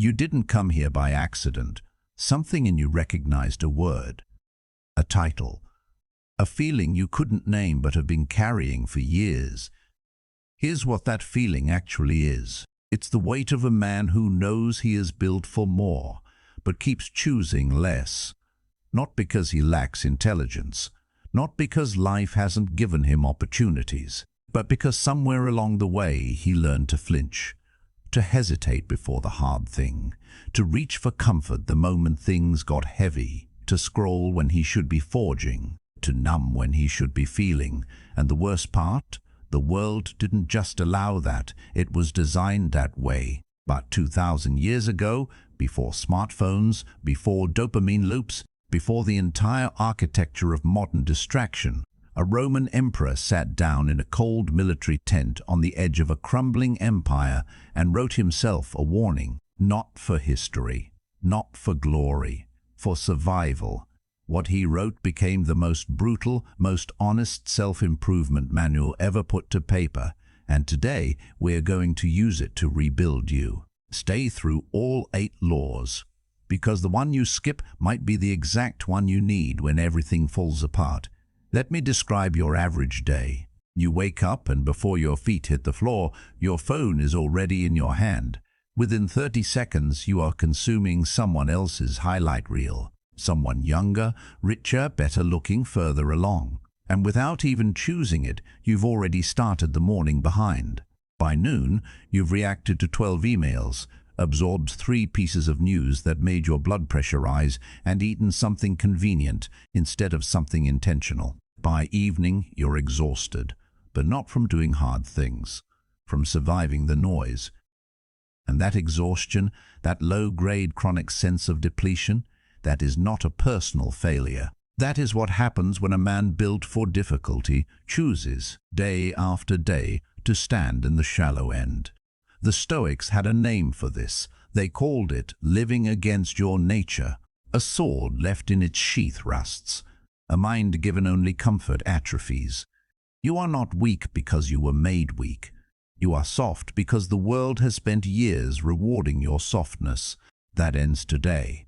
You didn't come here by accident. Something in you recognized a word, a title, a feeling you couldn't name but have been carrying for years. Here's what that feeling actually is. It's the weight of a man who knows he is built for more, but keeps choosing less. Not because he lacks intelligence, not because life hasn't given him opportunities, but because somewhere along the way he learned to flinch, to hesitate before the hard thing, to reach for comfort the moment things got heavy, to scroll when he should be forging, to numb when he should be feeling. And the worst part? The world didn't just allow that, it was designed that way. But 2,000 years ago, before smartphones, before dopamine loops, before the entire architecture of modern distraction, a Roman emperor sat down in a cold military tent on the edge of a crumbling empire and wrote himself a warning, not for history, not for glory, for survival. What he wrote became the most brutal, most honest self-improvement manual ever put to paper, and today we're going to use it to rebuild you. Stay through all 8 laws, because the one you skip might be the exact one you need when everything falls apart. Let me describe your average day. You wake up and before your feet hit the floor, your phone is already in your hand. Within 30 seconds, you are consuming someone else's highlight reel. Someone younger, richer, better looking, further along. And without even choosing it, you've already started the morning behind. By noon, you've reacted to 12 emails, absorbed 3 pieces of news that made your blood pressure rise, and eaten something convenient instead of something intentional. By evening, you're exhausted, but not from doing hard things, from surviving the noise. And that exhaustion, that low-grade chronic sense of depletion, that is not a personal failure. That is what happens when a man built for difficulty chooses, day after day, to stand in the shallow end. The Stoics had a name for this. They called it living against your nature. A sword left in its sheath rusts. A mind given only comfort atrophies. You are not weak because you were made weak. You are soft because the world has spent years rewarding your softness. That ends today.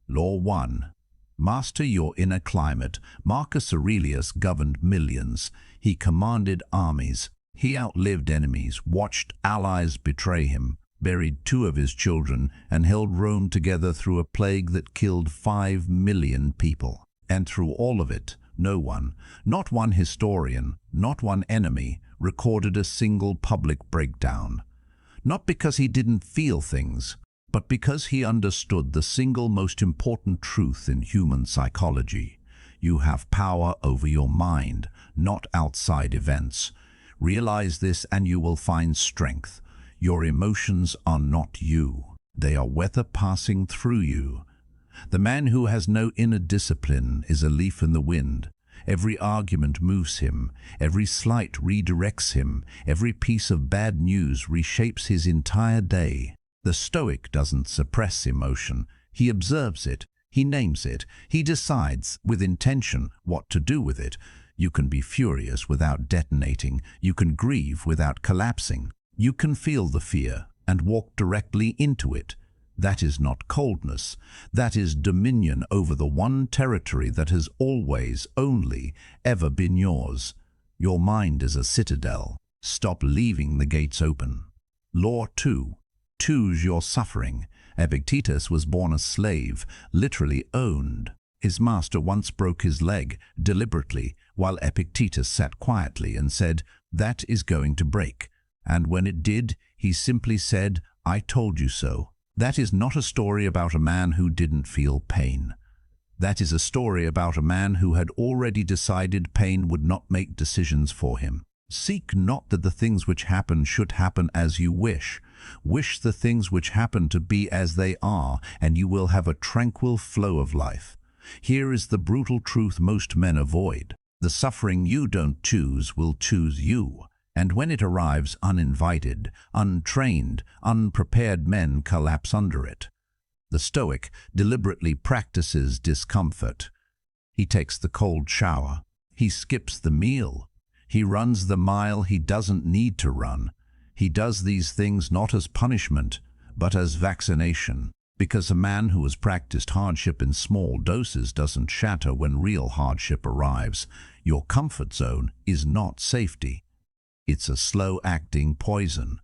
Law 1. Master your inner climate. Marcus Aurelius governed millions. He commanded armies. He outlived enemies, watched allies betray him, buried 2 of his children, and held Rome together through a plague that killed 5 million people. And through all of it, no one, not one historian, not one enemy, recorded a single public breakdown. Not because he didn't feel things, but because he understood the single most important truth in human psychology. You have power over your mind, not outside events. Realize this and you will find strength. Your emotions are not you. They are weather passing through you. The man who has no inner discipline is a leaf in the wind. Every argument moves him. Every slight redirects him. Every piece of bad news reshapes his entire day. The Stoic doesn't suppress emotion. He observes it. He names it. He decides, with intention, what to do with it. You can be furious without detonating. You can grieve without collapsing. You can feel the fear and walk directly into it. That is not coldness. That is dominion over the one territory that has always, only, ever been yours. Your mind is a citadel. Stop leaving the gates open. Law 2. Choose your suffering. Epictetus was born a slave, literally owned. His master once broke his leg, deliberately, while Epictetus sat quietly and said, "That is going to break." And when it did, he simply said, "I told you so." That is not a story about a man who didn't feel pain. That is a story about a man who had already decided pain would not make decisions for him. Seek not that the things which happen should happen as you wish. Wish the things which happen to be as they are, and you will have a tranquil flow of life. Here is the brutal truth most men avoid. The suffering you don't choose will choose you. And when it arrives uninvited, untrained, unprepared, men collapse under it. The Stoic deliberately practices discomfort. He takes the cold shower. He skips the meal. He runs the mile he doesn't need to run. He does these things not as punishment, but as vaccination, because a man who has practiced hardship in small doses doesn't shatter when real hardship arrives. Your comfort zone is not safety. It's a slow-acting poison.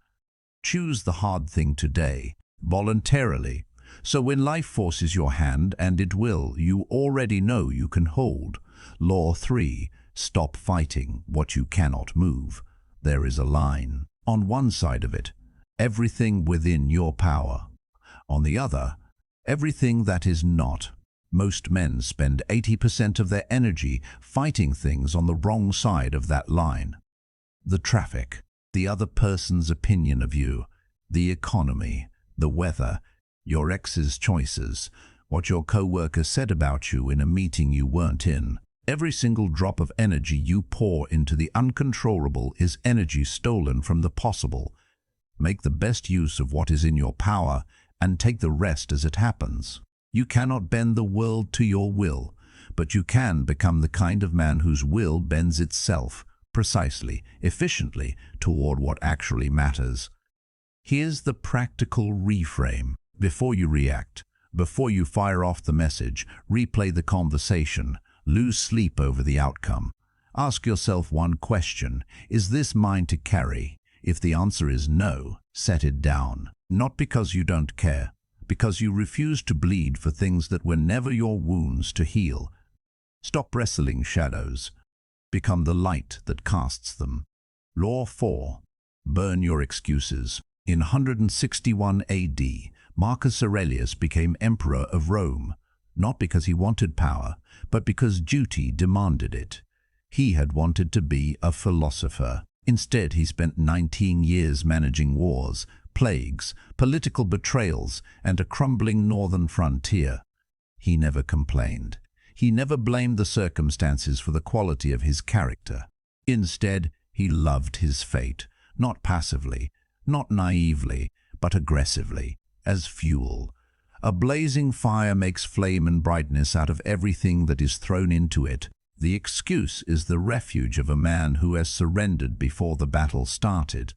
Choose the hard thing today, voluntarily, so when life forces your hand, and it will, you already know you can hold. Law 3. Stop fighting what you cannot move. There is a line. On one side of it, everything within your power. On the other, everything that is not. Most men spend 80% of their energy fighting things on the wrong side of that line. The traffic, the other person's opinion of you, the economy, the weather, your ex's choices, what your co-worker said about you in a meeting you weren't in. Every single drop of energy you pour into the uncontrollable is energy stolen from the possible. Make the best use of what is in your power and take the rest as it happens. You cannot bend the world to your will, but you can become the kind of man whose will bends itself, precisely, efficiently, toward what actually matters. Here's the practical reframe. Before you react, before you fire off the message, replay the conversation, lose sleep over the outcome. Ask yourself one question: is this mine to carry? If the answer is no, set it down. Not because you don't care, because you refuse to bleed for things that were never your wounds to heal. Stop wrestling shadows. Become the light that casts them. Law 4. Burn your excuses. In 161 AD, Marcus Aurelius became emperor of Rome, not because he wanted power, but because duty demanded it. He had wanted to be a philosopher. Instead, he spent 19 years managing wars, plagues, political betrayals, and a crumbling northern frontier. He never complained. He never blamed the circumstances for the quality of his character. Instead, he loved his fate, not passively, not naively, but aggressively, as fuel. A blazing fire makes flame and brightness out of everything that is thrown into it. The excuse is the refuge of a man who has surrendered before the battle started.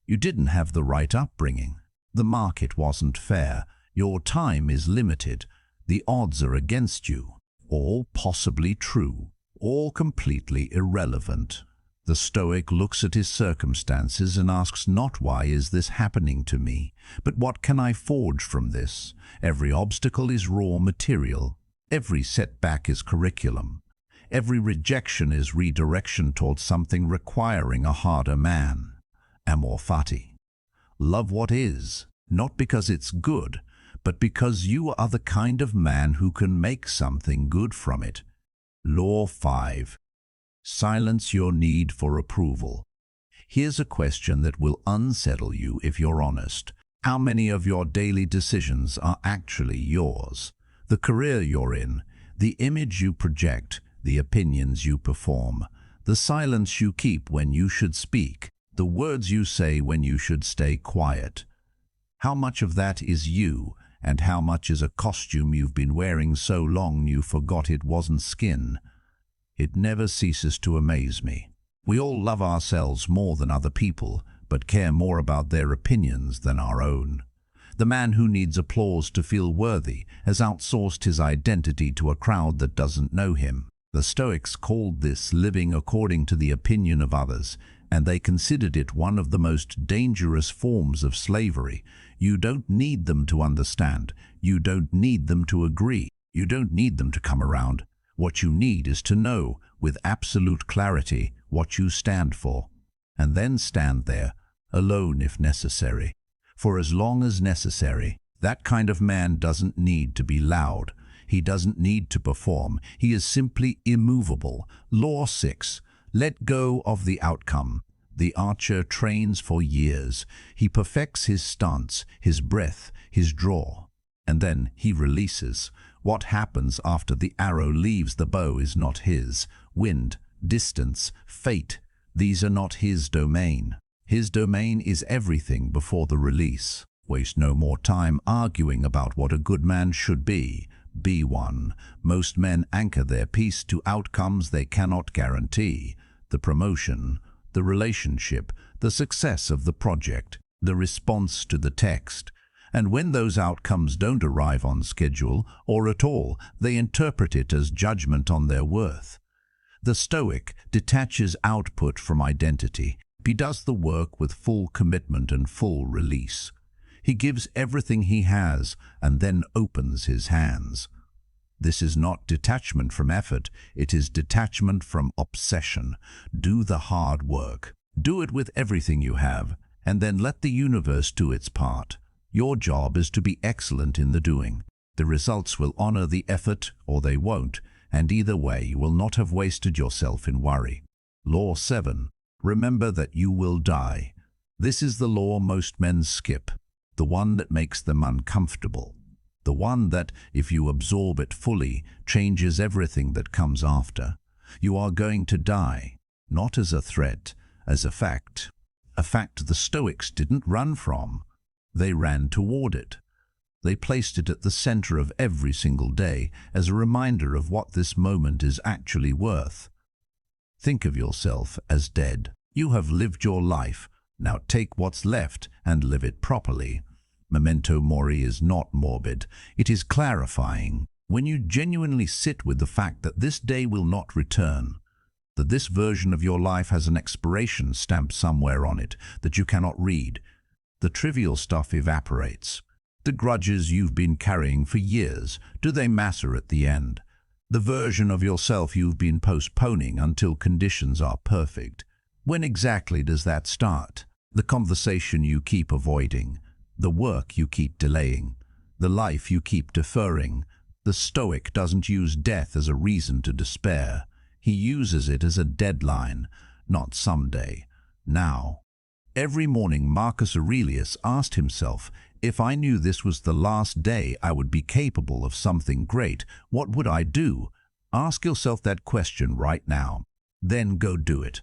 You didn't have the right upbringing. The market wasn't fair. Your time is limited. The odds are against you. All possibly true, all completely irrelevant. The Stoic looks at his circumstances and asks not why is this happening to me, but what can I forge from this? Every obstacle is raw material. Every setback is curriculum. Every rejection is redirection towards something requiring a harder man. Amor fati. Love what is, not because it's good, but because you are the kind of man who can make something good from it. Law 5. Silence your need for approval. Here's a question that will unsettle you if you're honest. How many of your daily decisions are actually yours? The career you're in, the image you project, the opinions you perform, the silence you keep when you should speak, the words you say when you should stay quiet. How much of that is you, and how much is a costume you've been wearing so long you forgot it wasn't skin? It never ceases to amaze me. We all love ourselves more than other people, but care more about their opinions than our own. The man who needs applause to feel worthy has outsourced his identity to a crowd that doesn't know him. The Stoics called this living according to the opinion of others, and they considered it one of the most dangerous forms of slavery. You don't need them to understand. You don't need them to agree. You don't need them to come around. What you need is to know, with absolute clarity, what you stand for, and then stand there, alone if necessary. For as long as necessary, that kind of man doesn't need to be loud. He doesn't need to perform. He is simply immovable. Law 6. Let go of the outcome. The archer trains for years. He perfects his stance, his breath, his draw, and then he releases. What happens after the arrow leaves the bow is not his. Wind, distance, fate, these are not his domain. His domain is everything before the release. Waste no more time arguing about what a good man should be. Be one. Most men anchor their peace to outcomes they cannot guarantee. The promotion, the relationship, the success of the project, the response to the text. And when those outcomes don't arrive on schedule or at all, they interpret it as judgment on their worth. The Stoic detaches output from identity. He does the work with full commitment and full release. He gives everything he has and then opens his hands. This is not detachment from effort, it is detachment from obsession. Do the hard work. Do it with everything you have, and then let the universe do its part. Your job is to be excellent in the doing. The results will honor the effort or they won't, and either way you will not have wasted yourself in worry. Law 7. Remember that you will die. This is the law most men skip, the one that makes them uncomfortable. The one that, if you absorb it fully, changes everything that comes after. You are going to die, not as a threat, as a fact the Stoics didn't run from. They ran toward it. They placed it at the center of every single day as a reminder of what this moment is actually worth. Think of yourself as dead. You have lived your life. Now take what's left and live it properly. Memento mori is not morbid. It is clarifying. When you genuinely sit with the fact that this day will not return, that this version of your life has an expiration stamp somewhere on it that you cannot read, the trivial stuff evaporates. The grudges you've been carrying for years, do they matter at the end? The version of yourself you've been postponing until conditions are perfect. When exactly does that start? The conversation you keep avoiding, the work you keep delaying, the life you keep deferring. The Stoic doesn't use death as a reason to despair. He uses it as a deadline, not someday, now. Every morning Marcus Aurelius asked himself, if I knew this was the last day I would be capable of something great, what would I do? Ask yourself that question right now. Then go do it.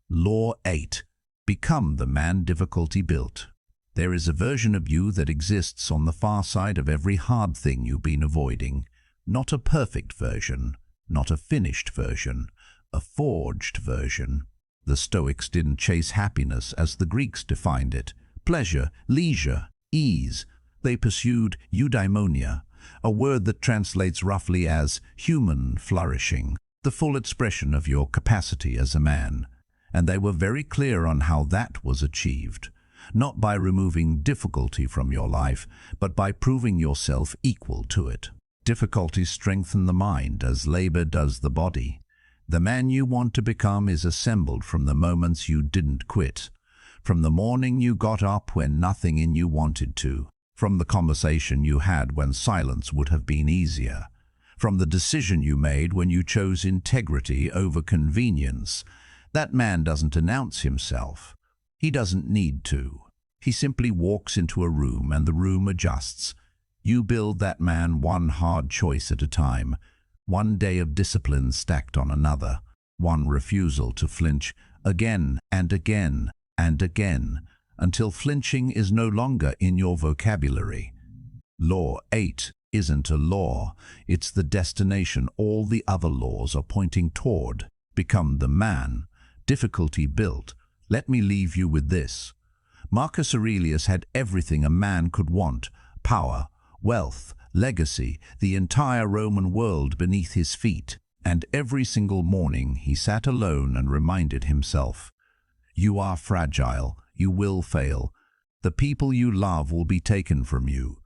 Law 8. Become the man difficulty built. There is a version of you that exists on the far side of every hard thing you've been avoiding. Not a perfect version, not a finished version, a forged version. The Stoics didn't chase happiness as the Greeks defined it. Pleasure, leisure, ease. They pursued eudaimonia, a word that translates roughly as human flourishing, the full expression of your capacity as a man. And they were very clear on how that was achieved. Not by removing difficulty from your life, but by proving yourself equal to it. Difficulties strengthen the mind as labor does the body. The man you want to become is assembled from the moments you didn't quit, from the morning you got up when nothing in you wanted to, from the conversation you had when silence would have been easier, from the decision you made when you chose integrity over convenience. That man doesn't announce himself. He doesn't need to. He simply walks into a room and the room adjusts. You build that man one hard choice at a time, one day of discipline stacked on another, one refusal to flinch again and again and again, until flinching is no longer in your vocabulary. Law 8 isn't a law, it's the destination all the other laws are pointing toward. Become the man. Difficulty built. Let me leave you with this. Marcus Aurelius had everything a man could want: power, wealth, legacy, the entire Roman world beneath his feet. And every single morning he sat alone and reminded himself, you are fragile, you will fail. The people you love will be taken from you.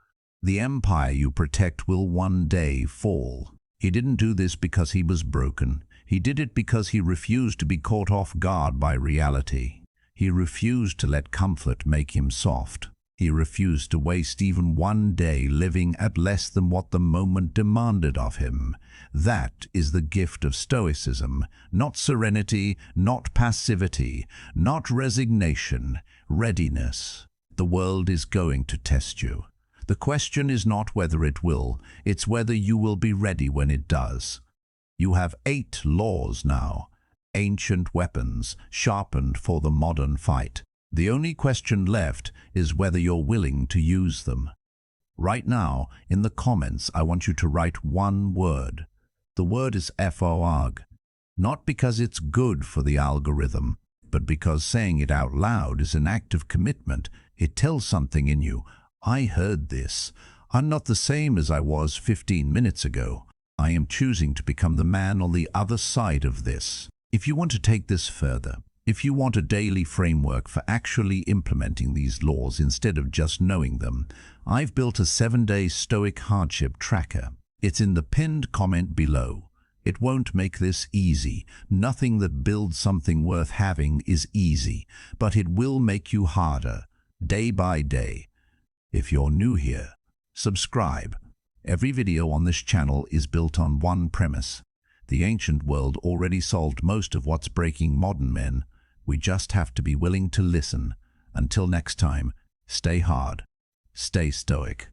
The empire you protect will one day fall. He didn't do this because he was broken. He did it because he refused to be caught off guard by reality. He refused to let comfort make him soft. He refused to waste even one day living at less than what the moment demanded of him. That is the gift of Stoicism, not serenity, not passivity, not resignation, readiness. The world is going to test you. The question is not whether it will, it's whether you will be ready when it does. You have 8 laws now, ancient weapons sharpened for the modern fight. The only question left is whether you're willing to use them. Right now, in the comments, I want you to write one word. The word is FORG. Not because it's good for the algorithm, but because saying it out loud is an act of commitment. It tells something in you. I heard this. I'm not the same as I was 15 minutes ago. I am choosing to become the man on the other side of this. If you want to take this further, if you want a daily framework for actually implementing these laws instead of just knowing them, I've built a 7-day Stoic hardship tracker. It's in the pinned comment below. It won't make this easy. Nothing that builds something worth having is easy, but it will make you harder, day by day. If you're new here, subscribe. Every video on this channel is built on one premise. The ancient world already solved most of what's breaking modern men. We just have to be willing to listen. Until next time, stay hard, stay stoic.